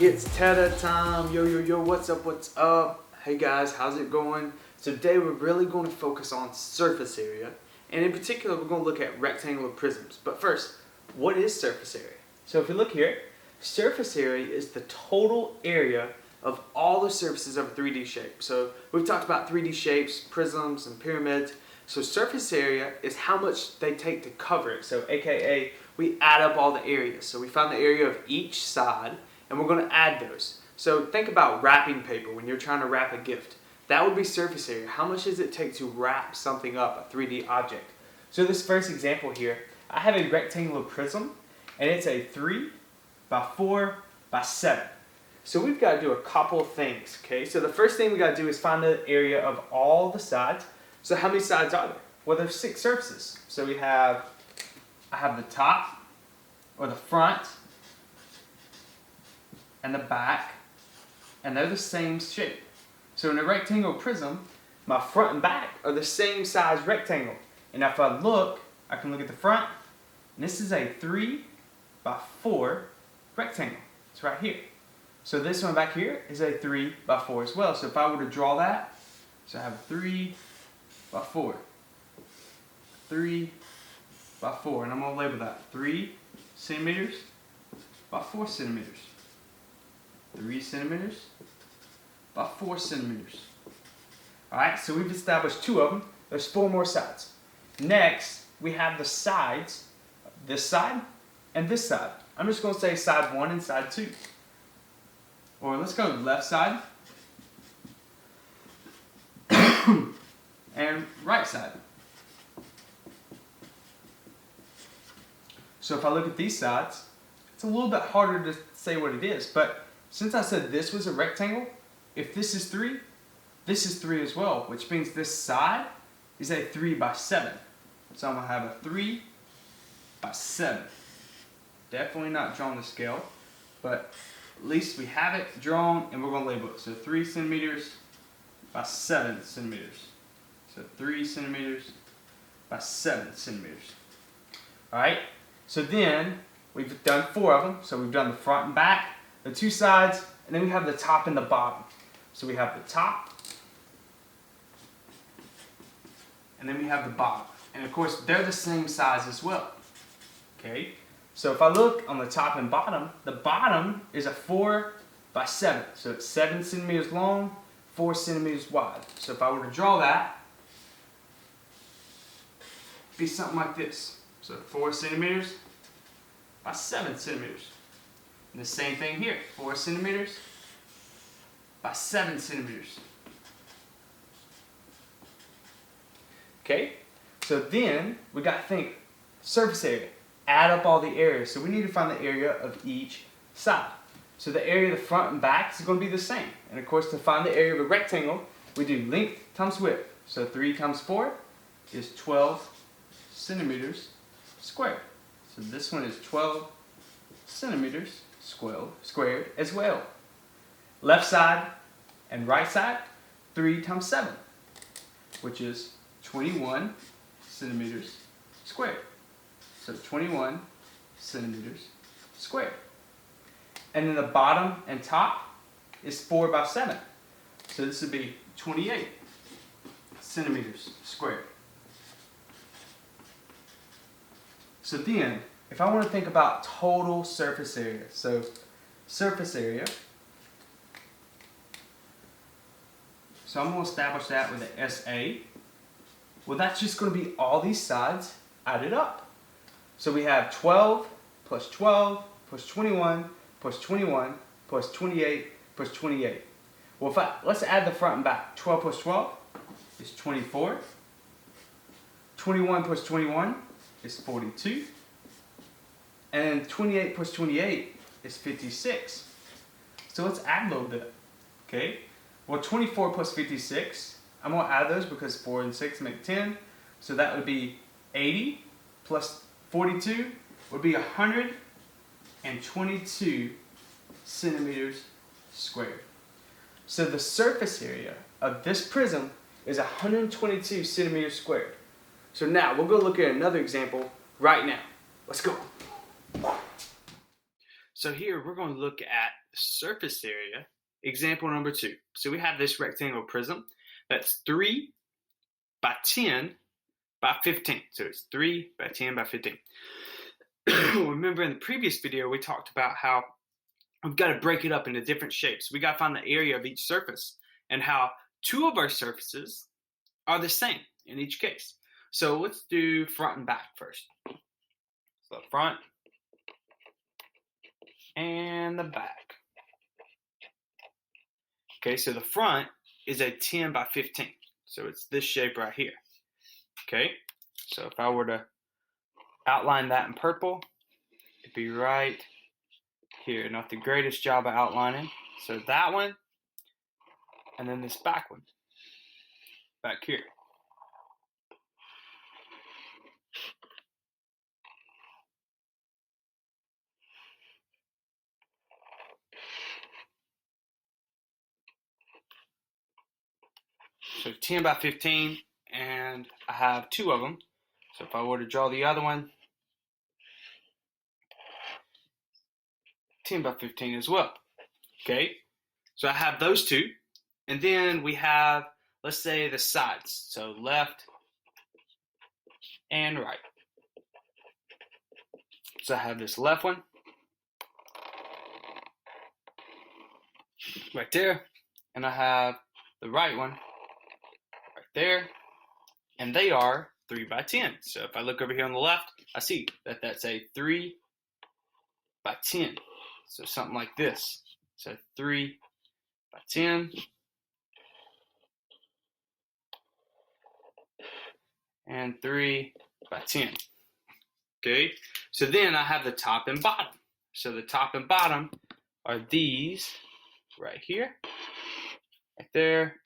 It's Teta time. Yo, yo, yo, what's up, what's up? Hey guys, how's it going? So today we're really going to focus on surface area. And in particular, we're going to look at rectangular prisms. But first, what is surface area? So if you look here, surface area is the total area of all the surfaces of a 3D shape. So we've talked about 3D shapes, prisms, and pyramids. So surface area is how much they take to cover it. So AKA, we add up all the areas. So we find the area of each side, and we're going to add those. So think about wrapping paper when you're trying to wrap a gift. That would be surface area. How much does it take to wrap something up, a 3D object? So this first example here, I have a rectangular prism, and it's a 3 by 4 by 7. So we've got to do a couple of things, okay? So the first thing we got to do is find the area of all the sides. So how many sides are there? Well, there's 6 surfaces. So I have the top, or the front, and the back, and they're the same shape. So in a rectangle prism, my front and back are the same size rectangle. And if I look, I can look at the front, and this is a 3 by 4 rectangle. It's right here. So this one back here is a 3 by 4 as well. So if I were to draw that, so I have 3 by 4, 3 by 4, and I'm going to label that 3 centimeters by 4 centimeters. 3 centimeters by 4 centimeters. Alright, so we've established 2 of them. There's 4 more sides. Next, we have the sides, this side and this side. I'm just going to say side 1 and side 2. Or let's go left side and right side. So if I look at these sides, it's a little bit harder to say what it is, but since I said this was a rectangle, if this is 3, this is 3 as well, which means this side is a 3 by 7. So I'm going to have a 3 by 7. Definitely not drawn the scale, but at least we have it drawn, and we're going to label it. So 3 centimeters by 7 centimeters. So 3 centimeters by 7 centimeters. Alright, so then we've done 4 of them. So we've done the front and back, the 2 sides, and then we have the top and the bottom. So we have the top, and then we have the bottom. And of course, they're the same size as well. Okay, so if I look on the top and bottom, the bottom is a 4 by 7. So it's 7 centimeters long, 4 centimeters wide. So if I were to draw that, it'd be something like this. So 4 centimeters by 7 centimeters. And the same thing here, 4 centimeters by 7 centimeters. Okay, so then we got to think surface area. Add up all the areas. So we need to find the area of each side. So the area of the front and back is going to be the same. And of course, to find the area of a rectangle, we do length times width. So 3 times 4 is 12 centimeters squared. So this one is 12 centimeters squared as well. Left side and right side, 3 times 7, which is 21 centimeters squared. So 21 centimeters squared. And then the bottom and top is 4 by 7. So this would be 28 centimeters squared. So then, if I want to think about total surface area, so surface area, so I'm going to establish that with an SA. Well, that's just going to be all these sides added up. So we have 12 plus 12 plus 21 plus 21 plus 28 plus 28. Well, let's add the front and back. 12 plus 12 is 24. 21 plus 21 is 42. And 28 plus 28 is 56. So let's add a little bit. Okay? Well, 24 plus 56, I'm going to add those because 4 and 6 make 10. So that would be 80 plus 42 would be 122 centimeters squared. So the surface area of this prism is 122 centimeters squared. So now we'll go look at another example right now. Let's go. So here we're going to look at the surface area, example number 2. So we have this rectangle prism that's 3 by 10 by 15. So it's 3 by 10 by 15. Remember in the previous video, we talked about how we've got to break it up into different shapes. We got to find the area of each surface and how 2 of our surfaces are the same in each case. So let's do front and back first. So the front and the back. Okay, so the front is a 10 by 15. So it's this shape right here. Okay, so if I were to outline that in purple, it'd be right here. Not the greatest job of outlining. So that one, and then this back one, back here. So 10 by 15, and I have 2 of them. So if I were to draw the other one, 10 by 15 as well. Okay, so I have those 2, and then we have, let's say, the sides. So left and right. So I have this left one right there, and I have the right one right there, and they are 3 by 10. So if I look over here on the left, I see that that's a 3 by 10. So something like this. So 3 by 10. And 3 by 10. Okay, so then I have the top and bottom. So the top and bottom are these right here, right there,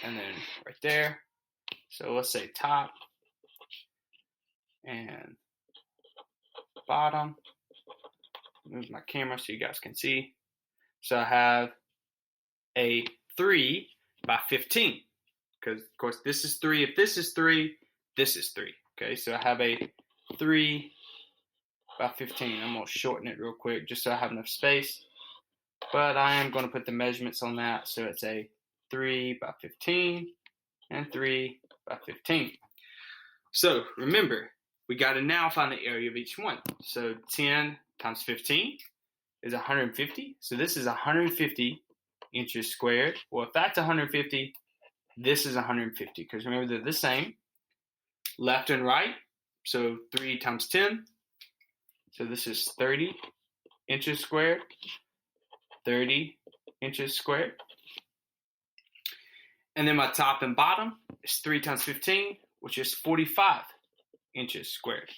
and then right there. So let's say top and bottom. Move my camera so you guys can see. So I have a 3 by 15. Because, of course, this is 3. If this is 3, this is 3. Okay, so I have a 3 by 15. I'm going to shorten it real quick just so I have enough space. But I am going to put the measurements on that. So it's a 3 by 15 and 3 by 15. So remember, we got to now find the area of each one. So 10 times 15 is 150. So this is 150 inches squared. Well, if that's 150, this is 150. Because remember, they're the same. Left and right. So 3 times 10. So this is 30 inches squared. 30 inches squared. And then my top and bottom is 3 times 15, which is 45 inches squared.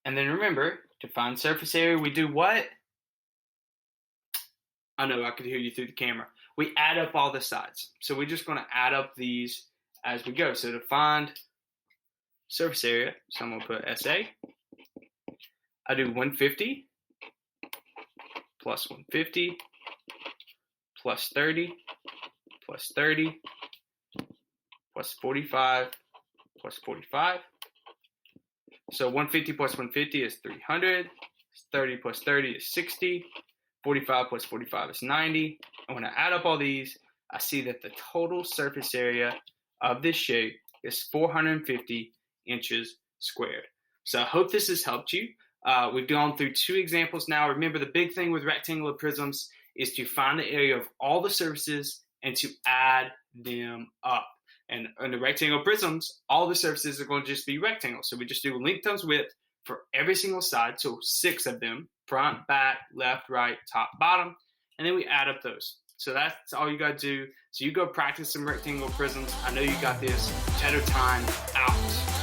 And then remember, to find surface area, we do what? I know, I could hear you through the camera. We add up all the sides. So we're just going to add up these as we go. So to find surface area, so I'm going to put SA. I do 150 plus 150 plus 30 plus 30 plus 45 plus 45. So 150 plus 150 is 300. 30 plus 30 is 60. 45 plus 45 is 90. And when I add up all these, I see that the total surface area of this shape is 450 inches squared. So I hope this has helped you. We've gone through 2 examples now. Remember, the big thing with rectangular prisms is to find the area of all the surfaces and to add them up. And in the rectangle prisms, all the surfaces are going to just be rectangles. So we just do length times width for every single side. So 6 of them, front, back, left, right, top, bottom. And then we add up those. So that's all you got to do. So you go practice some rectangle prisms. I know you got this. Chatter time out.